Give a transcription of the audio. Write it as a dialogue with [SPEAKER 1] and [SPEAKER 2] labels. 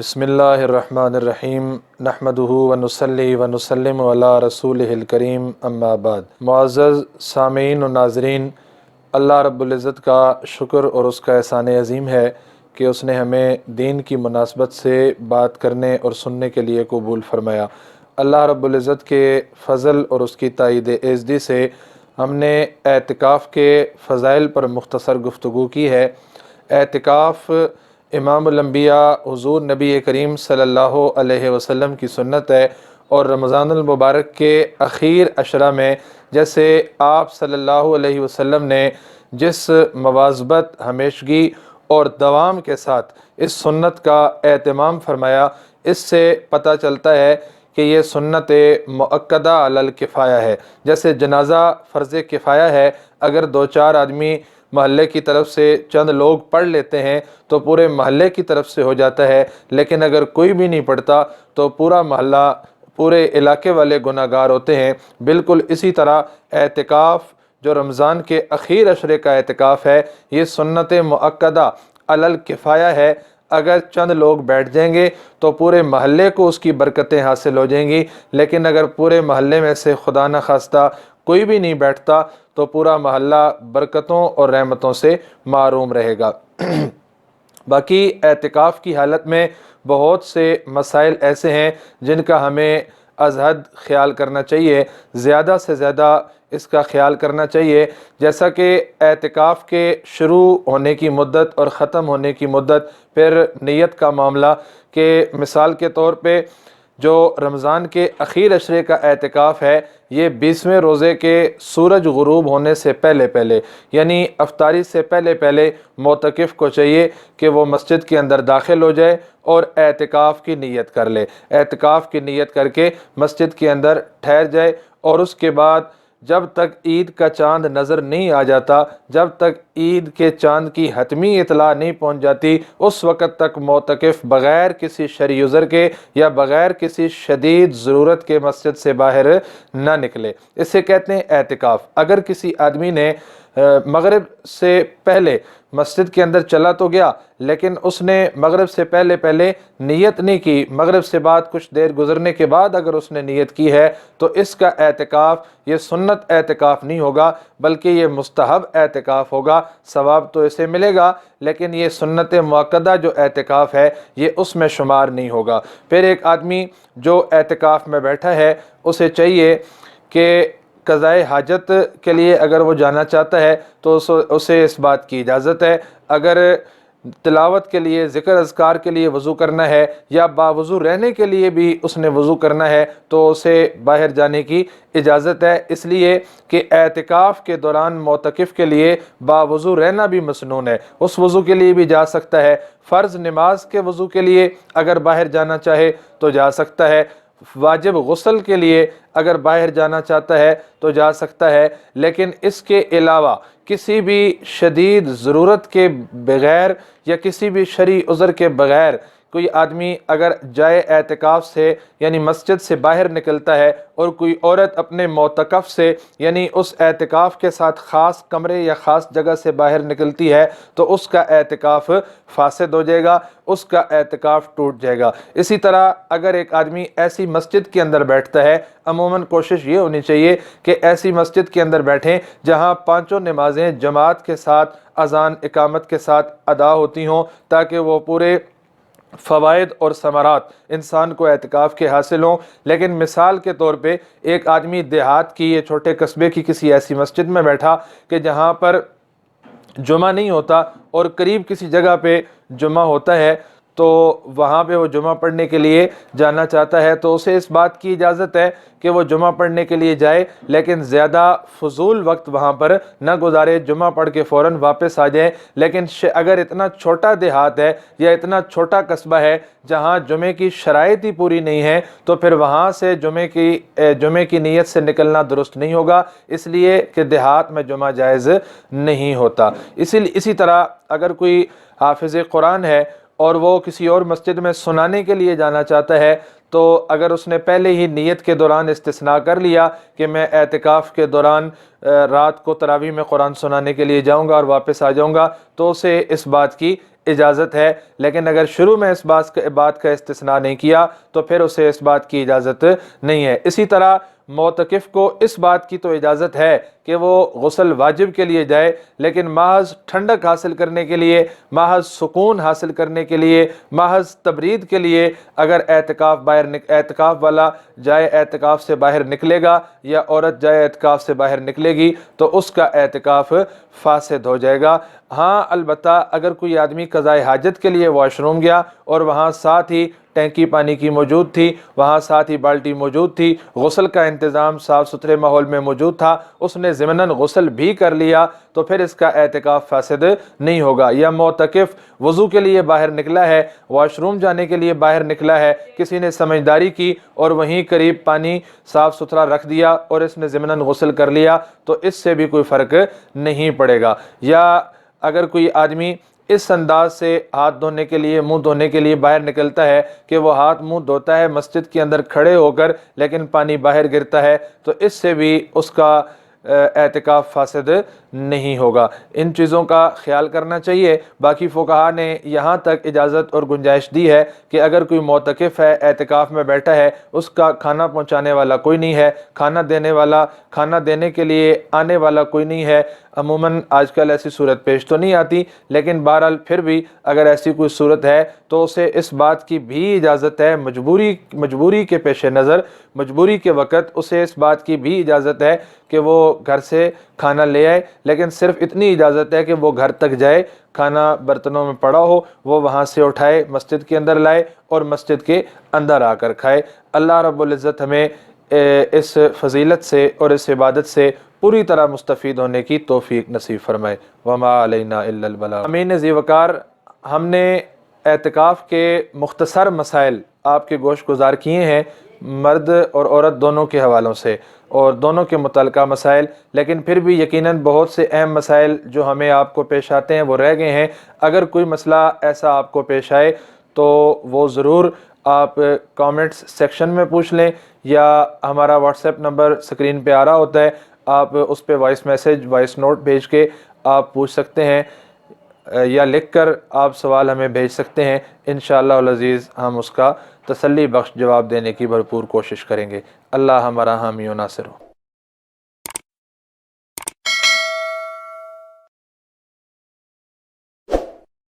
[SPEAKER 1] بسم اللہ الرحمن الرحیم نحمدہ ونصلی ونسلم علی رسولہ الکریم اما بعد۔ معزز سامعین و ناظرین، اللہ رب العزت کا شکر اور اس کا احسان عظیم ہے کہ اس نے ہمیں دین کی مناسبت سے بات کرنے اور سننے کے لیے قبول فرمایا۔ اللہ رب العزت کے فضل اور اس کی تائید عزتی سے ہم نے اعتکاف کے فضائل پر مختصر گفتگو کی ہے۔ اعتکاف امام الانبیاء حضور نبی کریم صلی اللہ علیہ وسلم کی سنت ہے، اور رمضان المبارک کے اخیر عشرہ میں جیسے آپ صلی اللہ علیہ وسلم نے جس مواظبت، ہمیشگی اور دوام کے ساتھ اس سنت کا اہتمام فرمایا، اس سے پتہ چلتا ہے کہ یہ سنت مؤکدہ علی الکفایہ ہے۔ جیسے جنازہ فرض کفایہ ہے، اگر دو چار آدمی محلے کی طرف سے چند لوگ پڑھ لیتے ہیں تو پورے محلے کی طرف سے ہو جاتا ہے، لیکن اگر کوئی بھی نہیں پڑھتا تو پورا محلہ، پورے علاقے والے گناہ گار ہوتے ہیں۔ بالکل اسی طرح اعتکاف جو رمضان کے اخیر عشرے کا اعتکاف ہے، یہ سنت مؤکدہ علی الکفایہ ہے۔ اگر چند لوگ بیٹھ جائیں گے تو پورے محلے کو اس کی برکتیں حاصل ہو جائیں گی، لیکن اگر پورے محلے میں سے خدا نخواستہ کوئی بھی نہیں بیٹھتا تو پورا محلہ برکتوں اور رحمتوں سے محروم رہے گا۔ باقی اعتکاف کی حالت میں بہت سے مسائل ایسے ہیں جن کا ہمیں از حد خیال کرنا چاہیے، زیادہ سے زیادہ اس کا خیال کرنا چاہیے۔ جیسا کہ اعتکاف کے شروع ہونے کی مدت اور ختم ہونے کی مدت، پھر نیت کا معاملہ، کہ مثال کے طور پہ جو رمضان کے اخیر عشرے کا اعتکاف ہے، یہ 20ویں روزے کے سورج غروب ہونے سے پہلے یعنی افطاری سے پہلے معتکف کو چاہیے کہ وہ مسجد کے اندر داخل ہو جائے اور اعتکاف کی نیت کر لے۔ اعتکاف کی نیت کر کے مسجد کے اندر ٹھہر جائے، اور اس کے بعد جب تک عید کا چاند نظر نہیں آ جاتا، جب تک عید کے چاند کی حتمی اطلاع نہیں پہنچ جاتی، اس وقت تک معتکف بغیر کسی شرعی عذر کے یا بغیر کسی شدید ضرورت کے مسجد سے باہر نہ نکلے۔ اسے کہتے ہیں اعتکاف۔ اگر کسی آدمی نے مغرب سے پہلے مسجد کے اندر چلا تو گیا، لیکن اس نے مغرب سے پہلے نیت نہیں کی، مغرب سے بعد کچھ دیر گزرنے کے بعد اگر اس نے نیت کی ہے تو اس کا اعتکاف یہ سنت اعتکاف نہیں ہوگا، بلکہ یہ مستحب اعتکاف ہوگا۔ ثواب تو اسے ملے گا، لیکن یہ سنت مؤکدہ جو اعتکاف ہے یہ اس میں شمار نہیں ہوگا۔ پھر ایک آدمی جو اعتکاف میں بیٹھا ہے، اسے چاہیے کہ قضاء حاجت کے لیے اگر وہ جانا چاہتا ہے تو اسے اس بات کی اجازت ہے۔ اگر تلاوت کے لیے، ذکر اذکار کے لیے وضو کرنا ہے، یا باوضو رہنے کے لیے بھی اس نے وضو کرنا ہے، تو اسے باہر جانے کی اجازت ہے، اس لیے کہ اعتکاف کے دوران معتکف کے لیے باوضو رہنا بھی مسنون ہے۔ اس وضو کے لیے بھی جا سکتا ہے، فرض نماز کے وضو کے لیے اگر باہر جانا چاہے تو جا سکتا ہے، واجب غسل کے لیے اگر باہر جانا چاہتا ہے تو جا سکتا ہے، لیکن اس کے علاوہ کسی بھی شدید ضرورت کے بغیر یا کسی بھی شرعی عذر کے بغیر کوئی آدمی اگر جائے اعتکاف سے یعنی مسجد سے باہر نکلتا ہے، اور کوئی عورت اپنے معتکف سے یعنی اس اعتکاف کے ساتھ خاص کمرے یا خاص جگہ سے باہر نکلتی ہے، تو اس کا اعتکاف فاسد ہو جائے گا، اس کا اعتکاف ٹوٹ جائے گا۔ اسی طرح اگر ایک آدمی ایسی مسجد کے اندر بیٹھتا ہے، عموماً کوشش یہ ہونی چاہیے کہ ایسی مسجد کے اندر بیٹھیں جہاں پانچوں نمازیں جماعت کے ساتھ، اذان اقامت کے ساتھ ادا ہوتی ہوں، تاکہ وہ پورے فوائد اور ثمرات انسان کو اعتکاف کے حاصل ہوں۔ لیکن مثال کے طور پہ ایک آدمی دیہات کی یا چھوٹے قصبے کی کسی ایسی مسجد میں بیٹھا کہ جہاں پر جمعہ نہیں ہوتا اور قریب کسی جگہ پہ جمعہ ہوتا ہے، تو وہاں پہ وہ جمعہ پڑھنے کے لیے جانا چاہتا ہے، تو اسے اس بات کی اجازت ہے کہ وہ جمعہ پڑھنے کے لیے جائے، لیکن زیادہ فضول وقت وہاں پر نہ گزارے، جمعہ پڑھ کے فوراً واپس آ جائے۔ لیکن اگر اتنا چھوٹا دیہات ہے یا اتنا چھوٹا قصبہ ہے جہاں جمعے کی شرائط ہی پوری نہیں ہے، تو پھر وہاں سے جمعے کی نیت سے نکلنا درست نہیں ہوگا، اس لیے کہ دیہات میں جمعہ جائز نہیں ہوتا۔ اسی طرح اگر کوئی حافظ قرآن ہے اور وہ کسی اور مسجد میں سنانے کے لیے جانا چاہتا ہے، تو اگر اس نے پہلے ہی نیت کے دوران استثناء کر لیا کہ میں اعتکاف کے دوران رات کو تراویح میں قرآن سنانے کے لیے جاؤں گا اور واپس آ جاؤں گا، تو اسے اس بات کی اجازت ہے، لیکن اگر شروع میں اس بات کا استثناء نہیں کیا تو پھر اسے اس بات کی اجازت نہیں ہے۔ اسی طرح معتکف کو اس بات کی تو اجازت ہے کہ وہ غسل واجب کے لیے جائے، لیکن محض ٹھنڈک حاصل کرنے کے لیے، محض سکون حاصل کرنے کے لیے، محض تبرید کے لیے اگر اعتکاف والا جائے اعتکاف سے باہر نکلے گا یا عورت جائے اعتکاف سے باہر نکلے گی تو اس کا اعتکاف فاسد ہو جائے گا۔ ہاں البتہ اگر کوئی آدمی قضائے حاجت کے لیے واش روم گیا اور وہاں ساتھ ہی ٹینکی پانی کی موجود تھی، وہاں ساتھ ہی بالٹی موجود تھی، غسل کا انتظام صاف ستھرے ماحول میں موجود تھا، اس نے ضمناً غسل بھی کر لیا تو پھر اس کا اعتکاف فاسد نہیں ہوگا۔ یا معتکف وضو کے لیے باہر نکلا ہے، واش روم جانے کے لیے باہر نکلا ہے، کسی نے سمجھداری کی اور وہیں قریب پانی صاف ستھرا رکھ دیا اور اس نے ضمناً غسل کر لیا تو اس سے بھی کوئی فرق نہیں پڑے گا۔ یا اگر کوئی آدمی اس انداز سے ہاتھ دھونے کے لیے، منہ دھونے کے لیے باہر نکلتا ہے کہ وہ ہاتھ منہ دھوتا ہے مسجد کے اندر کھڑے ہو کر لیکن پانی باہر گرتا ہے تو اس سے بھی اس کا اعتکاف فاسد نہیں ہوگا۔ ان چیزوں کا خیال کرنا چاہیے۔ باقی فقہاء نے یہاں تک اجازت اور گنجائش دی ہے کہ اگر کوئی معتکف ہے، اعتکاف میں بیٹھا ہے، اس کا کھانا پہنچانے والا کوئی نہیں ہے، کھانا دینے کے لیے آنے والا کوئی نہیں ہے، عموماً آج کل ایسی صورت پیش تو نہیں آتی، لیکن بہرحال پھر بھی اگر ایسی کوئی صورت ہے تو اسے اس بات کی بھی اجازت ہے، مجبوری کے پیش نظر، مجبوری کے وقت اسے اس بات کی بھی اجازت ہے کہ وہ گھر سے کھانا لے آئے، لیکن صرف اتنی اجازت ہے کہ وہ گھر تک جائے، کھانا برتنوں میں پڑا ہو وہ وہاں سے اٹھائے، مسجد کے اندر لائے اور مسجد کے اندر آ کر کھائے۔ اللہ رب العزت ہمیں اس فضیلت سے اور اس عبادت سے پوری طرح مستفید ہونے کی توفیق نصیب فرمائے۔ وما علینا الا البلاغ۔ امین ذی وقار، ہم نے اعتکاف کے مختصر مسائل آپ کے گوش گزار کیے ہیں، مرد اور عورت دونوں کے حوالوں سے اور دونوں کے متعلقہ مسائل، لیکن پھر بھی یقیناً بہت سے اہم مسائل جو ہمیں آپ کو پیش آتے ہیں وہ رہ گئے ہیں۔ اگر کوئی مسئلہ ایسا آپ کو پیش آئے تو وہ ضرور آپ کامنٹس سیکشن میں پوچھ لیں، یا ہمارا واٹس ایپ نمبر سکرین پہ آ رہا ہوتا ہے، آپ اس پہ وائس نوٹ بھیج کے آپ پوچھ سکتے ہیں، یا لکھ کر آپ سوال ہمیں بھیج سکتے ہیں۔ انشاءاللہ العزیز ہم اس کا تسلی بخش جواب دینے کی بھرپور کوشش کریں گے۔ اللہ ہمارا حامی و ناصر ہو۔